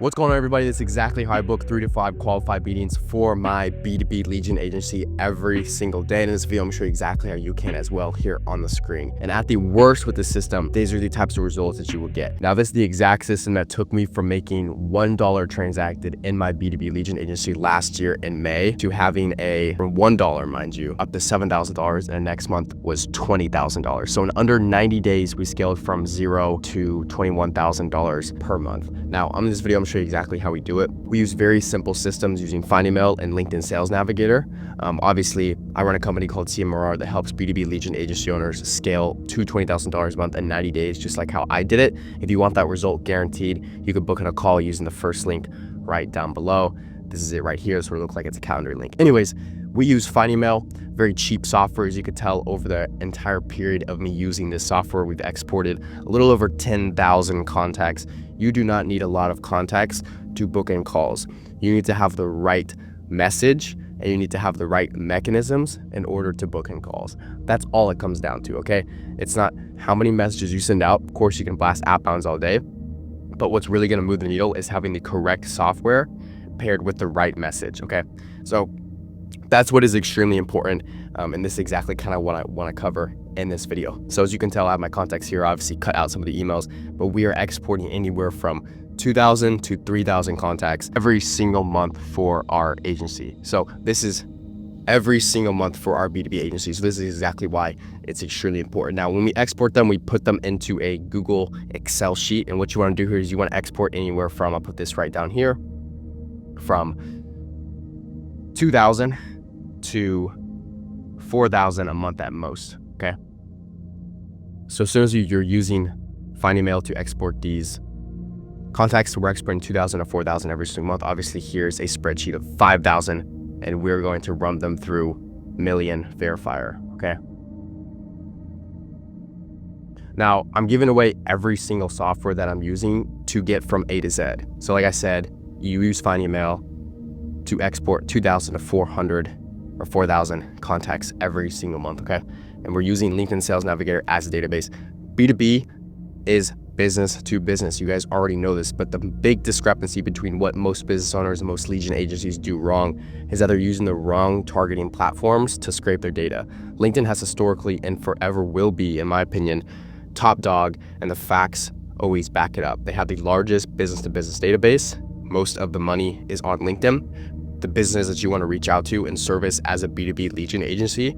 What's going on, everybody? That's exactly how I book 3 to 5 qualified meetings for my B2B Lead Gen Agency every single day. And in this video, I'm going to show you exactly how you can as well here on the screen. And at the worst with the system, these are the types of results that you will get. Now, this is the exact system that took me from making $1 transacted in my B2B Lead Gen Agency last year in May to having from $1, mind you, up to $7,000, and next month was $20,000. So in under 90 days, we scaled from $0 to $21,000 per month. Now, on this video, I'm show you exactly how we do it. We use very simple systems using FindEmail and LinkedIn Sales Navigator. Obviously, I run a company called CMRR that helps B2B Lead Gen agency owners scale to $20,000 a month in 90 days, just like how I did it. If you want that result guaranteed, you could book in a call using the first link right down below. This is it right here. So it looks like it's a calendar link. Anyways, we use FindEmail, very cheap software. As you could tell over the entire period of me using this software, we've exported a little over 10,000 contacts. You do not need a lot of contacts to book in calls. You need to have the right message and you need to have the right mechanisms in order to book in calls. That's all it comes down to, okay? It's not how many messages you send out. Of course, you can blast outbounds all day, but what's really gonna move the needle is having the correct software paired with the right message, okay? So that's what is extremely important, and this is exactly kind of what I want to cover in this video. So as you can tell, I have my contacts here, obviously cut out some of the emails, but we are exporting anywhere from 2,000 to 3,000 contacts every single month for our agency. So this is every single month for our B2B agency. So this is exactly why it's extremely important. Now, when we export them, we put them into a Google Excel sheet. And what you want to do here is you want to export anywhere from, I'll put this right down here, from 2,000 to 4,000 a month at most, okay? So as soon as you're using FindEmail to export these contacts, we're exporting 2,000 to 4,000 every single month. Obviously, here's a spreadsheet of 5,000, and we're going to run them through Million Verifier, okay? Now, I'm giving away every single software that I'm using to get from A to Z. So like I said, you use FindEmail to export 2,000 to 400 or 4,000 contacts every single month, okay? And we're using LinkedIn Sales Navigator as a database. B2B is business to business. You guys already know this, but the big discrepancy between what most business owners and most lead gen agencies do wrong is that they're using the wrong targeting platforms to scrape their data. LinkedIn has historically and forever will be, in my opinion, top dog, and the facts always back it up. They have the largest business to business database. Most of the money is on LinkedIn. The business that you want to reach out to and service as a B2B Lead Gen agency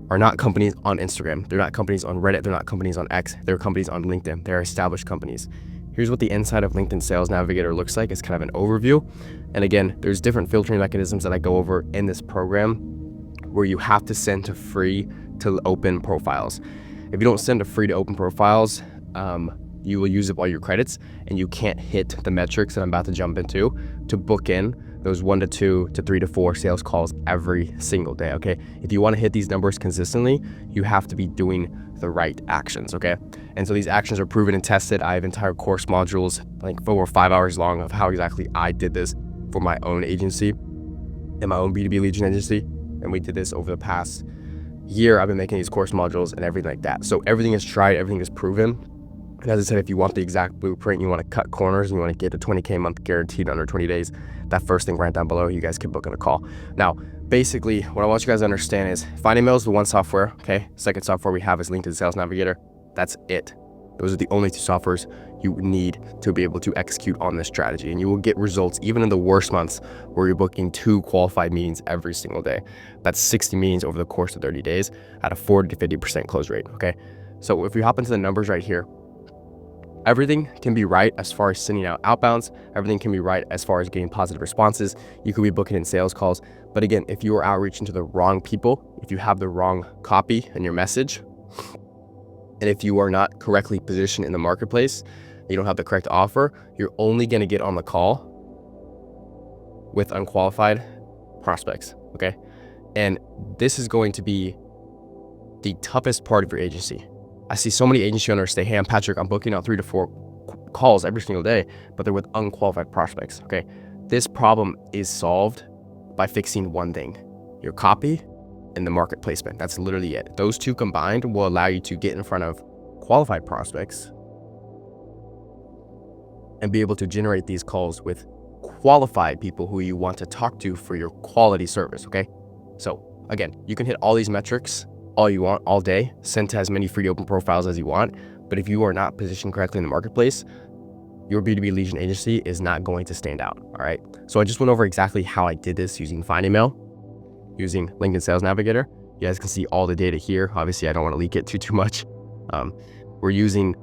are not companies on Instagram. They're not companies on Reddit. They're not companies on X. They're companies on LinkedIn. They're established companies. Here's what the inside of LinkedIn Sales Navigator looks like. It's kind of an overview. And again, there's different filtering mechanisms that I go over in this program where you have to send to free to open profiles. If you don't send to free to open profiles, you will use up all your credits and you can't hit the metrics that I'm about to jump into to book in those 1 to 2 to 3 to 4 sales calls every single day, okay? If you want to hit these numbers consistently, you have to be doing the right actions, okay? And so these actions are proven and tested. I have entire course modules, like over 5 hours long, of how exactly I did this for my own agency and my own B2B Lead Gen agency. And we did this over the past year. I've been making these course modules and everything like that. So everything is tried, everything is proven. And as I said, if you want the exact blueprint, you want to cut corners, and you want to get the 20K a month guaranteed under 20 days, that first thing right down below, you guys can book in a call. Now, basically, what I want you guys to understand is FindEmail is the one software, okay? Second software we have is LinkedIn Sales Navigator. That's it. Those are the only two softwares you need to be able to execute on this strategy. And you will get results even in the worst months where you're booking 2 qualified meetings every single day. That's 60 meetings over the course of 30 days at a 40 to 50% close rate, okay? So if you hop into the numbers right here, everything can be right as far as sending out outbounds. Everything can be right as far as getting positive responses. You could be booking in sales calls. But again, if you are outreaching to the wrong people, if you have the wrong copy in your message, and if you are not correctly positioned in the marketplace, you don't have the correct offer, you're only going to get on the call with unqualified prospects, okay? And this is going to be the toughest part of your agency. I see so many agency owners say, hey, I'm Patrick, I'm booking out 3 to 4 calls every single day, but they're with unqualified prospects, okay? This problem is solved by fixing one thing, your copy and the market placement. That's literally it. Those two combined will allow you to get in front of qualified prospects and be able to generate these calls with qualified people who you want to talk to for your quality service, okay? So again, you can hit all these metrics all you want all day, send to as many free open profiles as you want, but if you are not positioned correctly in the marketplace, your B2B Lead Gen Agency is not going to stand out, all right? So I just went over exactly how I did this using Find Email, using LinkedIn Sales Navigator. You guys can see all the data here. Obviously, I don't want to leak it too much. We're using,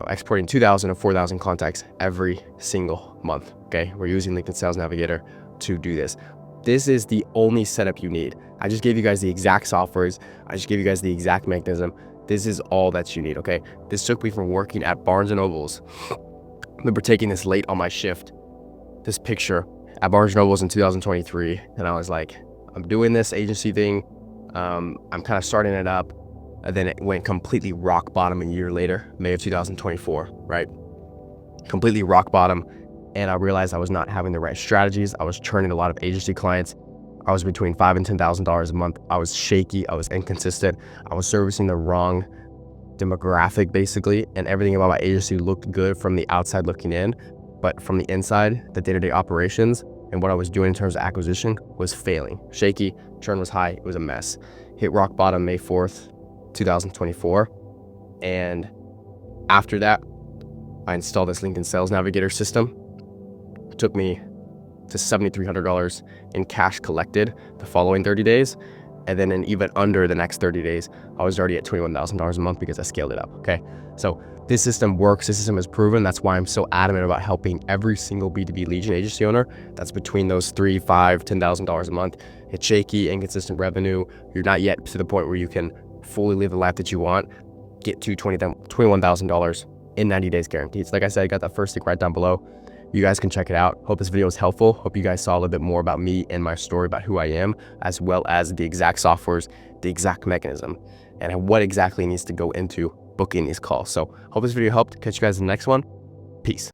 exporting 2,000 to 4,000 contacts every single month, okay? We're using LinkedIn Sales Navigator to do this. This is the only setup you need. I just gave you guys the exact softwares. I just gave you guys the exact mechanism. This is all that you need, okay? This took me from working at Barnes & Noble's. I remember taking this late on my shift, this picture at Barnes & Noble's in 2023. And I was like, I'm doing this agency thing. I'm kind of starting it up. And then it went completely rock bottom a year later, May of 2024, right? Completely rock bottom. And I realized I was not having the right strategies. I was churning a lot of agency clients. I was between $5,000 and $10,000 a month. I was shaky. I was inconsistent. I was servicing the wrong demographic, basically. And everything about my agency looked good from the outside looking in. But from the inside, the day-to-day operations and what I was doing in terms of acquisition was failing. Shaky, churn was high. It was a mess. Hit rock bottom May 4th, 2024. And after that, I installed this LinkedIn Sales Navigator system. It took me to $7,300 in cash collected the following 30 days. And then even under the next 30 days, I was already at $21,000 a month because I scaled it up, okay? So this system works, this system is proven. That's why I'm so adamant about helping every single B2B Lead Gen agency owner that's between those $3,000, $5,000, $10,000 a month. It's shaky, inconsistent revenue. You're not yet to the point where you can fully live the life that you want. Get to $21,000 in 90 days guaranteed. So like I said, I got that first link right down below. You guys can check it out. Hope this video was helpful. Hope you guys saw a little bit more about me and my story about who I am, as well as the exact softwares, the exact mechanism, and what exactly needs to go into booking these calls. So hope this video helped. Catch you guys in the next one. Peace.